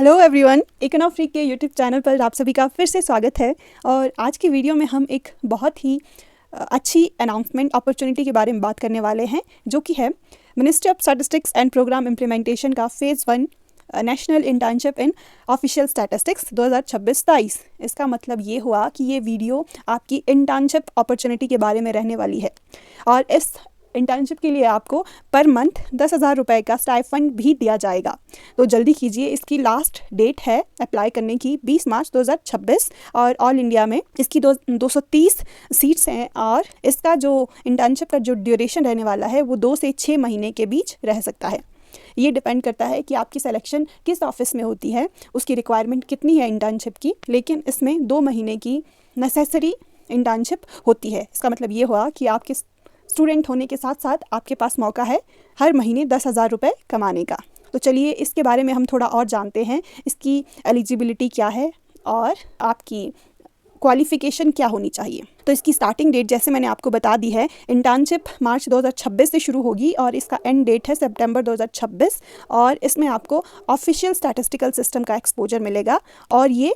Hello everyone, इकोनॉफ्रीक के YouTube channel पर आप सभी का फिर से स्वागत है। और आज की वीडियो में हम एक बहुत ही अच्छी अनाउंसमेंट अपॉर्चुनिटी के बारे में बात करने वाले हैं, जो कि है ministry of statistics and programme implementation का phase 1 national internship in official statistics 2026-23। इसका मतलब ये हुआ कि ये वीडियो आपकी इंटर्नशिप अपॉर्चुनिटी के बारे में रहने वाली है और इस इंटर्नशिप के लिए आपको पर मंथ 10,000 रुपये का स्टाइफंड भी दिया जाएगा। तो जल्दी कीजिए, इसकी लास्ट डेट है अप्लाई करने की 20 मार्च 2026 और ऑल इंडिया में इसकी 230 सीट्स हैं और इसका जो इंटर्नशिप का जो ड्यूरेशन रहने वाला है वो 2 से 6 महीने के बीच रह सकता है। ये डिपेंड करता है कि आपकी सिलेक्शन किस ऑफिस में होती है, उसकी रिक्वायरमेंट कितनी है इंटर्नशिप की, लेकिन इसमें 2 महीने की नेसेसरी इंटर्नशिप होती है। इसका मतलब ये हुआ कि आपके स्टूडेंट होने के साथ साथ आपके पास मौका है हर महीने 10,000 रुपये कमाने का। तो चलिए इसके बारे में हम थोड़ा और जानते हैं, इसकी एलिजिबिलिटी क्या है और आपकी क्वालिफ़िकेशन क्या होनी चाहिए। तो इसकी स्टार्टिंग डेट जैसे मैंने आपको बता दी है, इंटर्नशिप मार्च 2026 से शुरू होगी और इसका एंड डेट है सितंबर 2026 और इसमें आपको ऑफिशियल स्टैटिस्टिकल सिस्टम का एक्सपोजर मिलेगा और ये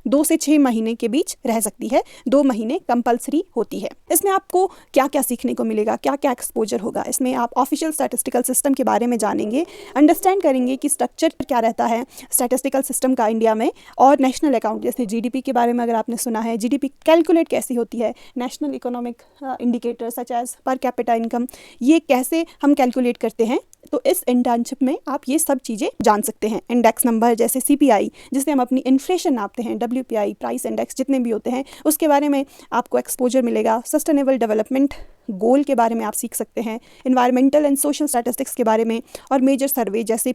2 से 6 महीने के बीच रह सकती है। 2 महीने कंपलसरी होती है। इसमें आपको क्या क्या सीखने को मिलेगा, क्या क्या एक्सपोजर होगा, इसमें आप ऑफिशियल स्टैटिस्टिकल सिस्टम के बारे में जानेंगे, अंडरस्टैंड करेंगे कि स्ट्रक्चर क्या रहता है स्टैटिस्टिकल सिस्टम का इंडिया में, और नेशनल अकाउंट जैसे जीडीपी के बारे में अगर आपने सुना है, जीडीपी कैलकुलेट कैसी होती है, national economic indicator such as per capita income, ये कैसे हम कैलकुलेट करते हैं। तो इस इंटर्नशिप में आप ये सब चीज़ें जान सकते हैं। इंडेक्स नंबर जैसे सीपीआई, जिससे हम अपनी इन्फ्लेशन नापते हैं, डब्ल्यूपीआई, प्राइस इंडेक्स जितने भी होते हैं, उसके बारे में आपको एक्सपोजर मिलेगा। सस्टेनेबल डेवलपमेंट गोल के बारे में आप सीख सकते हैं, इन्वायरमेंटल एंड सोशल स्टैटिस्टिक्स के बारे में, और मेजर सर्वे जैसे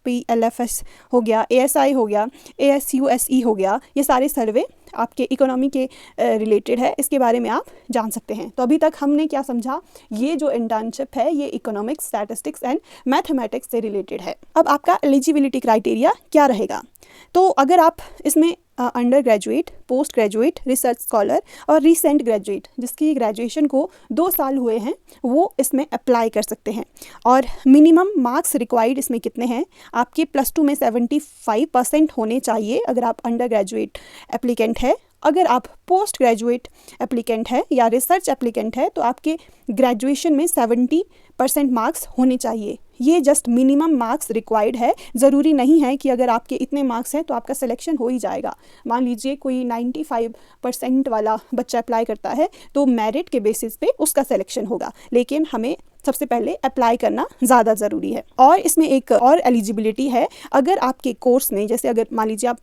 PLFS हो गया, ASI हो गया, ASUSE हो गया, ये सारे सर्वे आपके इकोनॉमी के रिलेटेड है, इसके बारे में आप जान सकते हैं। तो अभी तक हमने क्या समझा, ये जो इंटर्नशिप है ये इकोनॉमिक्स, स्टैटिस्टिक्स एंड मैथमेटिक्स से रिलेटेड है। अब आपका एलिजिबिलिटी क्राइटेरिया क्या रहेगा, तो अगर आप इसमें under graduate, post graduate, research scholar और रिसेंट ग्रेजुएट जिसकी ग्रेजुएशन को 2 साल हुए हैं, वो इसमें अप्लाई कर सकते हैं। और मिनिमम मार्क्स रिक्वायर्ड इसमें कितने हैं, आपके +2 में 75% होने चाहिए अगर आप अंडर ग्रेजुएट एप्लीकेंट है। अगर आप पोस्ट ग्रेजुएट एप्लीकेंट है या रिसर्च एप्लीकेंट है तो आपके ग्रेजुएशन में 70% मार्क्स होने चाहिए। ये जस्ट मिनिमम मार्क्स रिक्वायर्ड है, ज़रूरी नहीं है कि अगर आपके इतने मार्क्स हैं तो आपका सिलेक्शन हो ही जाएगा। मान लीजिए कोई 95% वाला बच्चा अप्लाई करता है तो मेरिट के बेसिस पे उसका सिलेक्शन होगा, लेकिन हमें सबसे पहले अप्लाई करना ज़्यादा ज़रूरी है। और इसमें एक और एलिजिबिलिटी है, अगर आपके कोर्स में, जैसे अगर मान लीजिए आप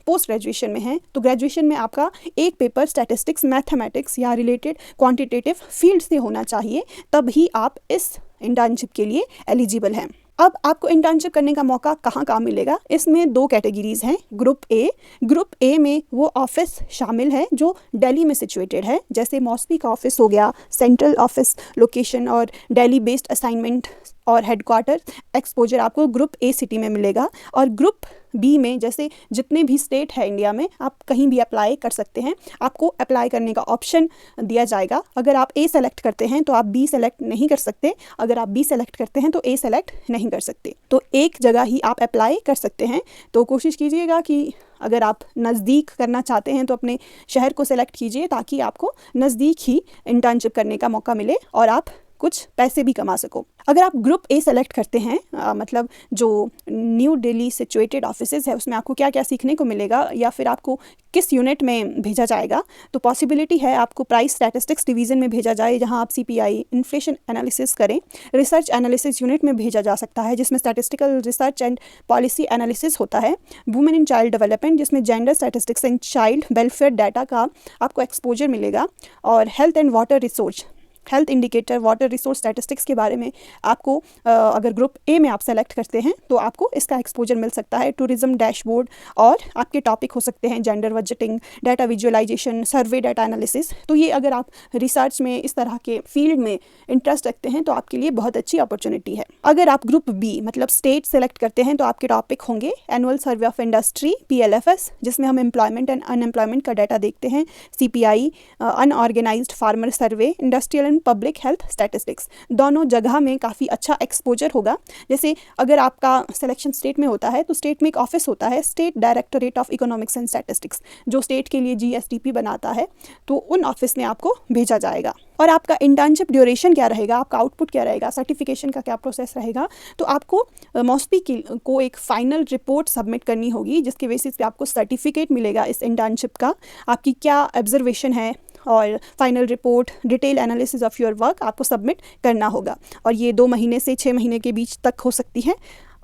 पोस्ट ग्रेजुएशन में हैं तो ग्रेजुएशन में आपका एक पेपर स्टैटिस्टिक्स, मैथमेटिक्स या रिलेटेड क्वांटिटेटिव फील्ड से होना चाहिए, तभी आप इस इंटर्नशिप के लिए एलिजिबल हैं। अब आपको इंटर्नशिप करने का मौका कहाँ कहाँ मिलेगा, इसमें 2 कैटेगरीज हैं। ग्रुप ए में वो ऑफिस शामिल है जो दिल्ली में सिचुएटेड है, जैसे मॉस्बी का ऑफिस हो गया, सेंट्रल ऑफिस लोकेशन और दिल्ली बेस्ड असाइनमेंट और हेडक्वार्टर एक्सपोजर आपको ग्रुप ए सिटी में मिलेगा। और ग्रुप बी में जैसे जितने भी स्टेट है इंडिया में, आप कहीं भी अप्लाई कर सकते हैं, आपको अप्लाई करने का ऑप्शन दिया जाएगा। अगर आप ए सेलेक्ट करते हैं तो आप बी सेलेक्ट नहीं कर सकते, अगर आप बी सेलेक्ट करते हैं तो ए सेलेक्ट नहीं कर सकते। तो एक जगह ही आप अप्लाई कर सकते हैं। तो कोशिश कीजिएगा कि अगर आप नज़दीक करना चाहते हैं तो अपने शहर को सेलेक्ट कीजिए, ताकि आपको नज़दीक ही इंटर्नशिप करने का मौका मिले और आप कुछ पैसे भी कमा सको। अगर आप ग्रुप ए सेलेक्ट करते हैं, मतलब जो न्यू दिल्ली सिचुएटेड ऑफिसेज है, उसमें आपको क्या क्या सीखने को मिलेगा या फिर आपको किस यूनिट में भेजा जाएगा, तो पॉसिबिलिटी है आपको प्राइस स्टैटिस्टिक्स डिवीज़न में भेजा जाए, जहां आप सीपीआई, इन्फ्लेशन एनालिसिस करें। रिसर्च एनालिसिस यूनिट में भेजा जा सकता है, जिसमें statistical research and policy analysis होता है। वुमेन एंड चाइल्ड डेवलपमेंट, जिसमें gender statistics and child welfare data का आपको एक्सपोजर मिलेगा। और health and water resource, health indicator, water resource statistics के बारे में आपको अगर ग्रुप ए में आप सेलेक्ट करते हैं तो आपको इसका एक्सपोजर मिल सकता है। टूरिज्म डैशबोर्ड, और आपके टॉपिक हो सकते हैं जेंडर बजटिंग, डाटा विजुअलाइजेशन, सर्वे डाटा एनालिसिस। तो ये अगर आप रिसर्च में इस तरह के फील्ड में इंटरेस्ट रखते हैं तो आपके लिए बहुत अच्छी अपॉर्चुनिटी है। अगर आप ग्रुप बी मतलब स्टेट सेलेक्ट करते हैं तो आपके टॉपिक होंगे annual survey of industry, PLFS, जिसमें हम एम्प्लॉयमेंट एंड अनएम्प्लॉयमेंट का डाटा देखते हैं, CPI, unorganised farmer survey, industrial learn public health statistics. दोनों जगह में काफ़ी अच्छा एक्सपोजर होगा। जैसे अगर आपका सिलेक्शन स्टेट में होता है तो स्टेट में एक ऑफिस होता है, state directorate of economics and statistics, जो स्टेट के लिए GSDP बनाता है, तो उन ऑफिस में आपको भेजा जाएगा। और आपका इंटर्नशिप ड्यूरेशन क्या रहेगा, आपका आउटपुट क्या रहेगा, सर्टिफिकेशन का क्या प्रोसेस रहेगा, तो आपको मॉस्पी को एक फाइनल रिपोर्ट सबमिट करनी होगी, जिसके बेसिस पे आपको सर्टिफिकेट मिलेगा इस इंटर्नशिप का, आपकी क्या ऑब्जर्वेशन है, और final report, detail analysis of your work आपको सबमिट करना होगा। और ये 2 महीने से 6 महीने के बीच तक हो सकती है।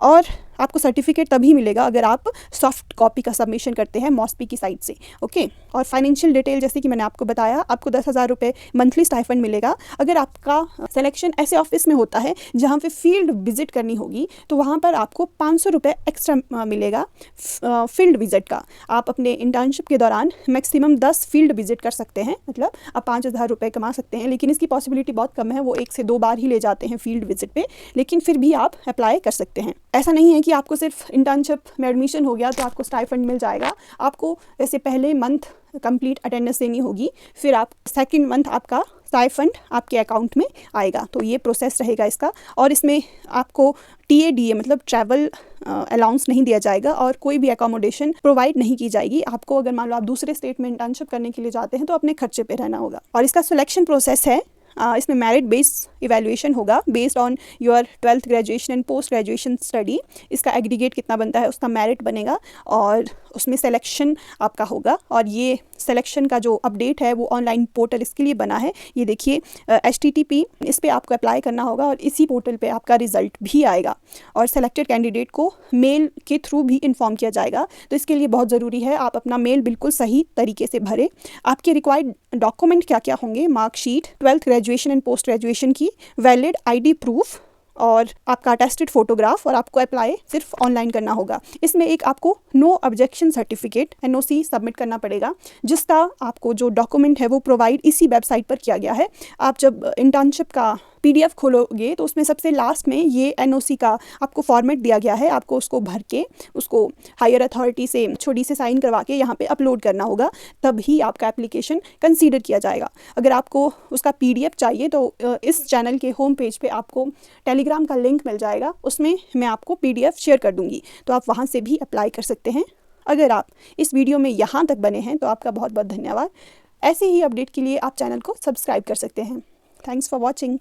और आपको सर्टिफिकेट तभी मिलेगा अगर आप सॉफ्ट कॉपी का सबमिशन करते हैं मॉस्पी की साइट से। ओके। और फाइनेंशियल डिटेल जैसे कि मैंने आपको बताया, आपको 10,000 रुपये मंथली स्टाइफंड मिलेगा। अगर आपका सिलेक्शन ऐसे ऑफिस में होता है जहाँ पे फील्ड विजिट करनी होगी, तो वहाँ पर आपको 500 रुपये एक्स्ट्रा मिलेगा फील्ड विजिट का। आप अपने इंटर्नशिप के दौरान मैक्सिमम 10 फील्ड विजिट कर सकते हैं, मतलब आप 5,000 रुपये कमा सकते हैं। लेकिन इसकी पॉसिबिलिटी बहुत कम है, वो 1 से 2 बार ही ले जाते हैं फील्ड विजिट पे, लेकिन फिर भी आप अप्लाई कर सकते हैं। ऐसा नहीं है कि आपको सिर्फ इंटर्नशिप में एडमिशन हो गया तो आपको स्टाइफंड मिल जाएगा। आपको वैसे पहले मंथ कंप्लीट अटेंडेंस देनी होगी, फिर आप सेकंड मंथ आपका स्टाइफंड आपके अकाउंट में आएगा। तो ये प्रोसेस रहेगा इसका। और इसमें आपको TADA मतलब ट्रैवल अलाउंस नहीं दिया जाएगा, और कोई भी एकोमोडेशन प्रोवाइड नहीं की जाएगी आपको। अगर मान लो आप दूसरे स्टेट में इंटर्नशिप करने के लिए जाते हैं तो अपने खर्चे पे रहना होगा। और इसका सिलेक्शन प्रोसेस है, इसमें मेरिट बेस्ड इवैल्यूएशन होगा, based on your 12th graduation and post graduation study. इसका एग्रीगेट कितना बनता है उसका मेरिट बनेगा, और उसमें सिलेक्शन आपका होगा। और ये सिलेक्शन का जो अपडेट है वो ऑनलाइन पोर्टल इसके लिए बना है, ये देखिए HTTP, इस पर आपको अप्लाई करना होगा और इसी पोर्टल पे आपका रिजल्ट भी आएगा। और सेलेक्टेड कैंडिडेट को मेल के थ्रू भी इन्फॉर्म किया जाएगा। तो इसके लिए बहुत ज़रूरी है आप अपना मेल बिल्कुल सही तरीके से भरें। आपके रिक्वायर्ड डॉक्यूमेंट क्या क्या होंगे, marksheet, 12th graduation and post graduation की वैलिड ID प्रूफ, और आपका अटेस्टेड फोटोग्राफ, और आपको अप्लाई सिर्फ ऑनलाइन करना होगा। इसमें एक आपको no objection certificate NOC submit करना पड़ेगा, जिसका आपको जो डॉक्यूमेंट है वो प्रोवाइड इसी वेबसाइट पर किया गया है। आप जब इंटर्नशिप का PDF खोलोगे तो उसमें सबसे लास्ट में ये NOC का आपको फॉर्मेट दिया गया है, आपको उसको भर के उसको हायर अथॉरिटी से छोटी से साइन करवा के यहाँ पे अपलोड करना होगा, तभी आपका एप्लीकेशन कंसीडर किया जाएगा। अगर आपको उसका PDF चाहिए तो इस चैनल के होम पेज पे आपको टेलीग्राम का लिंक मिल जाएगा, उसमें मैं आपको PDF शेयर कर दूँगी, तो आप वहाँ से भी अप्लाई कर सकते हैं। अगर आप इस वीडियो में यहाँ तक बने हैं तो आपका बहुत बहुत धन्यवाद। ऐसे ही अपडेट के लिए आप चैनल को सब्सक्राइब कर सकते हैं। Thanks for watching.